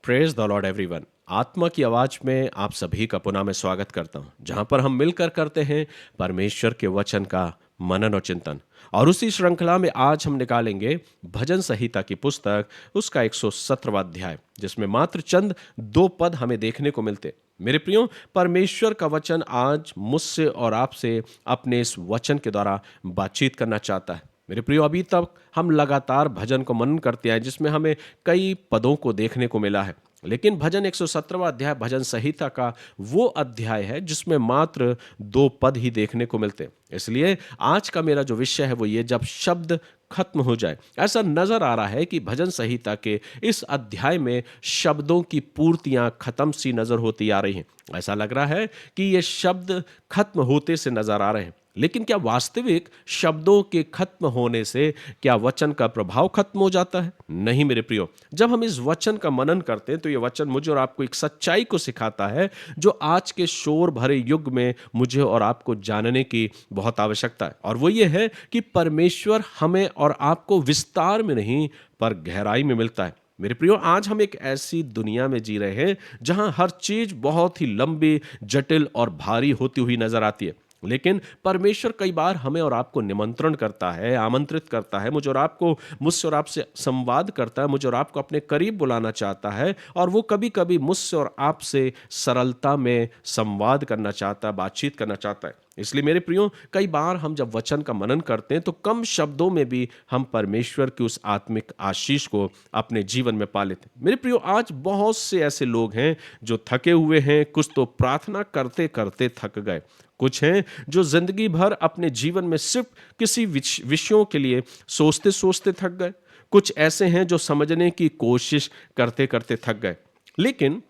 Praise the Lord everyone. आत्मा की आवाज में आप सभी का पुनः मैं स्वागत करता हूं, जहां पर हम मिलकर करते हैं परमेश्वर के वचन का मनन और चिंतन। और उसी श्रृंखला में आज हम निकालेंगे भजन संहिता की पुस्तक, उसका 117वां अध्याय, जिसमें मात्र चंद 2 पद हमें देखने को मिलते। मेरे प्रियो, परमेश्वर का वचन आज मुझसे और आपसे अपने इस वचन के द्वारा बातचीत करना चाहता है। मेरे प्रियो, अभी तक हम लगातार भजन को मनन करते हैं, जिसमें हमें कई पदों को देखने को मिला है। लेकिन भजन 117वां अध्याय भजन संहिता का वो अध्याय है जिसमें मात्र 2 पद ही देखने को मिलते हैं। इसलिए आज का मेरा जो विषय है वो ये, जब शब्द खत्म हो जाए। ऐसा नजर आ रहा है कि भजन संहिता के इस अध्याय में शब्दों की पूर्तियां खत्म सी नजर होती आ रही हैं। ऐसा लग रहा है कि ये शब्द खत्म होते से नजर आ रहे हैं। लेकिन क्या वास्तविक शब्दों के खत्म होने से क्या वचन का प्रभाव खत्म हो जाता है? नहीं मेरे प्रियो, जब हम इस वचन का मनन करते हैं तो ये वचन मुझे और आपको एक सच्चाई को सिखाता है, जो आज के शोर भरे युग में मुझे और आपको जानने की बहुत आवश्यकता है। और वो ये है कि परमेश्वर हमें और आपको विस्तार में नहीं पर गहराई में मिलता है। मेरे प्रियो, आज हम एक ऐसी दुनिया में जी रहे हैं जहां हर चीज बहुत ही लंबी, जटिल और भारी होती हुई नजर आती है। लेकिन परमेश्वर कई बार हमें और आपको निमंत्रण करता है, आमंत्रित करता है, मुझे और आपको, मुझसे और आपसे संवाद करता है, मुझे और आपको अपने करीब बुलाना चाहता है। और वो कभी कभी मुझसे और आपसे सरलता में संवाद करना चाहता है, बातचीत करना चाहता है। इसलिए मेरे प्रियो, कई बार हम जब वचन का मनन करते हैं तो कम शब्दों में भी हम परमेश्वर की उस आत्मिक आशीष को अपने जीवन में पा लेते हैं। मेरे प्रियो, आज बहुत से ऐसे लोग हैं जो थके हुए हैं। कुछ तो प्रार्थना करते करते थक गए, कुछ हैं जो जिंदगी भर अपने जीवन में सिर्फ किसी विषयों के लिए सोचते सोचते थक गए। कुछ ऐसे हैं जो समझने की कोशिश करते करते थक गए। लेकिन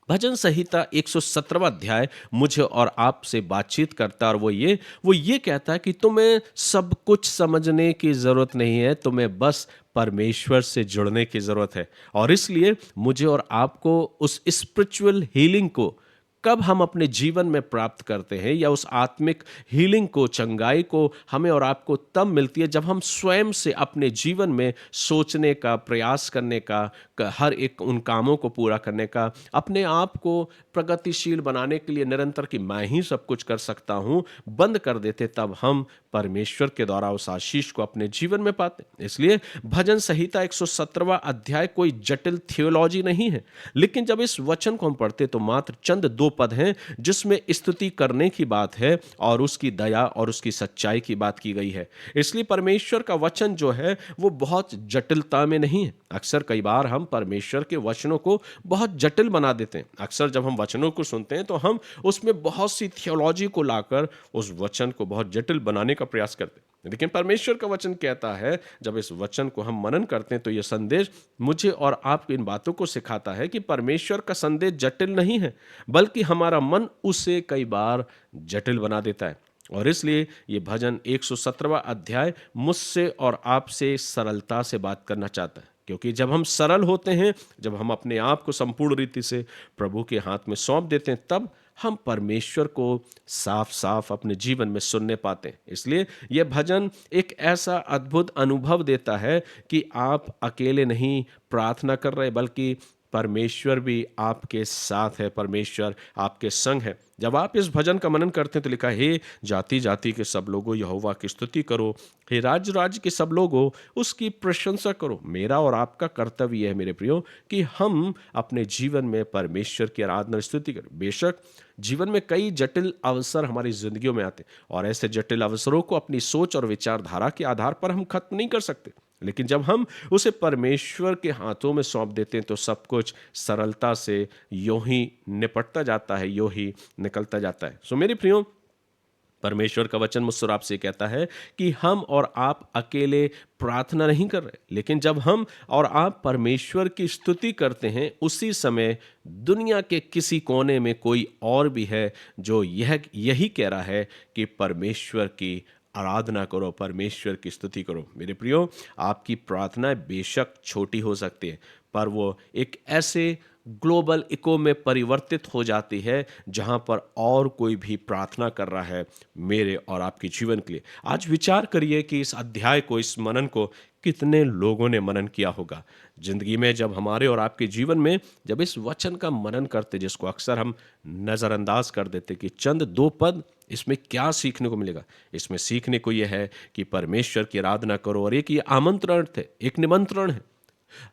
भजन संहिता 117वां अध्याय मुझे और आपसे बातचीत करता है, और वो ये कहता है कि तुम्हें सब कुछ समझने की जरूरत नहीं है, तुम्हें बस परमेश्वर से जुड़ने की जरूरत है। और इसलिए मुझे और आपको उस स्पिरिचुअल हीलिंग को कब हम अपने जीवन में प्राप्त करते हैं, या उस आत्मिक हीलिंग को, चंगाई को हमें और आपको तब मिलती है जब हम स्वयं से अपने जीवन में सोचने का, प्रयास करने का, हर एक उन कामों को पूरा करने का, अपने आप को प्रगतिशील बनाने के लिए निरंतर कि मैं ही सब कुछ कर सकता हूं, बंद कर देते। तब हम परमेश्वर के द्वारा उस आशीष को अपने जीवन में पाते। इसलिए भजन संहिता 117वां अध्याय कोई जटिल थियोलॉजी नहीं है। लेकिन जब इस वचन को हम पढ़ते तो मात्र चंद 2 पद हैं जिसमें स्तुति करने की बात है और उसकी दया और उसकी सच्चाई की बात की गई है। इसलिए परमेश्वर का वचन जो है वो बहुत जटिलता में नहीं है। अक्सर कई बार हम परमेश्वर के वचनों को बहुत जटिल बना देते हैं। अक्सर जब हम वचनों को सुनते हैं तो हम उसमें बहुत सी थियोलॉजी को लाकर उस वचन को बहुत जटिल बनाने का प्रयास करते हैं। लेकिन परमेश्वर का वचन कहता है, जब इस वचन को हम मनन करते हैं तो यह संदेश मुझे और आपको इन बातों को सिखाता है कि परमेश्वर का संदेश जटिल नहीं है, बल्कि हमारा मन उसे कई बार जटिल बना देता है। और इसलिए ये भजन 117वां अध्याय मुझसे और आपसे सरलता से बात करना चाहता है। क्योंकि जब हम सरल होते हैं, जब हम अपने आप को संपूर्ण रीति से प्रभु के हाथ में सौंप देते हैं, तब हम परमेश्वर को साफ साफ अपने जीवन में सुनने पाते हैं। इसलिए यह भजन एक ऐसा अद्भुत अनुभव देता है कि आप अकेले नहीं प्रार्थना कर रहे, बल्कि परमेश्वर भी आपके साथ है, परमेश्वर आपके संग है। जब आप इस भजन का मनन करते हैं तो लिखा है, हे जाति जाति के सब लोगों यहोवा की स्तुति करो, हे राज्य राज्य के सब लोगों उसकी प्रशंसा करो। मेरा और आपका कर्तव्य है मेरे प्रियो कि हम अपने जीवन में परमेश्वर की आराधना स्तुति करें। बेशक जीवन में कई जटिल अवसर हमारी जिंदगियों में आते हैं, और ऐसे जटिल अवसरों को अपनी सोच और विचारधारा के आधार पर हम खत्म नहीं कर सकते। लेकिन जब हम उसे परमेश्वर के हाथों में सौंप देते हैं तो सब कुछ सरलता से यूं ही निपटता जाता है, यूं ही निकलता जाता है। सो मेरे प्रियो, परमेश्वर का वचन मुझसे और आपसे कहता है कि हम और आप अकेले प्रार्थना नहीं कर रहे, लेकिन जब हम और आप परमेश्वर की स्तुति करते हैं, उसी समय दुनिया के किसी कोने में कोई और भी है जो यही कह रहा है कि परमेश्वर की आराधना करो, परमेश्वर की स्तुति करो। मेरे प्रियो, आपकी प्रार्थना बेशक छोटी हो सकती है, पर वो एक ऐसे ग्लोबल इको में परिवर्तित हो जाती है जहां पर और कोई भी प्रार्थना कर रहा है मेरे और आपके जीवन के लिए। आज विचार करिए कि इस अध्याय को, इस मनन को कितने लोगों ने मनन किया होगा जिंदगी में, जब हमारे और आपके जीवन में जब इस वचन का मनन करते, जिसको अक्सर हम नज़रअंदाज कर देते कि चंद 2 पद, इसमें क्या सीखने को मिलेगा। इसमें सीखने को यह है कि परमेश्वर की आराधना करो, और एक ये आमंत्रण थे, एक निमंत्रण है।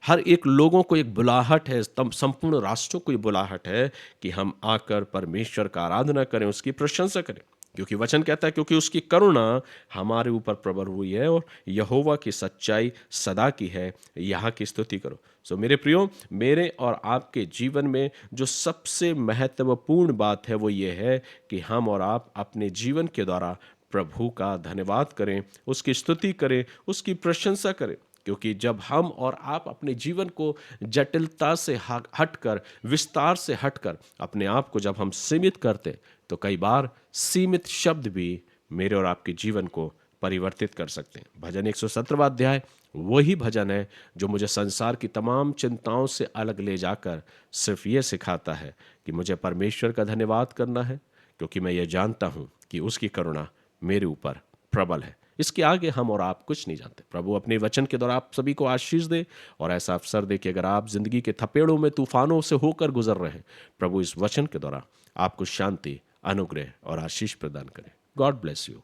हर एक लोगों को एक बुलाहट है, संपूर्ण राष्ट्रों को ये बुलाहट है कि हम आकर परमेश्वर का आराधना करें, उसकी प्रशंसा करें। क्योंकि वचन कहता है, क्योंकि उसकी करुणा हमारे ऊपर प्रबल हुई है और यहोवा की सच्चाई सदा की है, यहाँ की स्तुति करो। सो मेरे प्रियो, मेरे और आपके जीवन में जो सबसे महत्वपूर्ण बात है वो ये है कि हम और आप अपने जीवन के द्वारा प्रभु का धन्यवाद करें, उसकी स्तुति करें, उसकी प्रशंसा करें। क्योंकि जब हम और आप अपने जीवन को जटिलता से हटकर, विस्तार से हटकर अपने आप को जब हम सीमित करते, तो कई बार सीमित शब्द भी मेरे और आपके जीवन को परिवर्तित कर सकते हैं। भजन 117वां अध्याय वही भजन है जो मुझे संसार की तमाम चिंताओं से अलग ले जाकर सिर्फ ये सिखाता है कि मुझे परमेश्वर का धन्यवाद करना है, क्योंकि मैं ये जानता हूँ कि उसकी करुणा मेरे ऊपर प्रबल है। इसके आगे हम और आप कुछ नहीं जानते। प्रभु अपने वचन के द्वारा आप सभी को आशीष दे और ऐसा अवसर दे कि अगर आप जिंदगी के थपेड़ों में, तूफानों से होकर गुजर रहे हैं, प्रभु इस वचन के द्वारा आपको शांति, अनुग्रह और आशीष प्रदान करें। God bless you.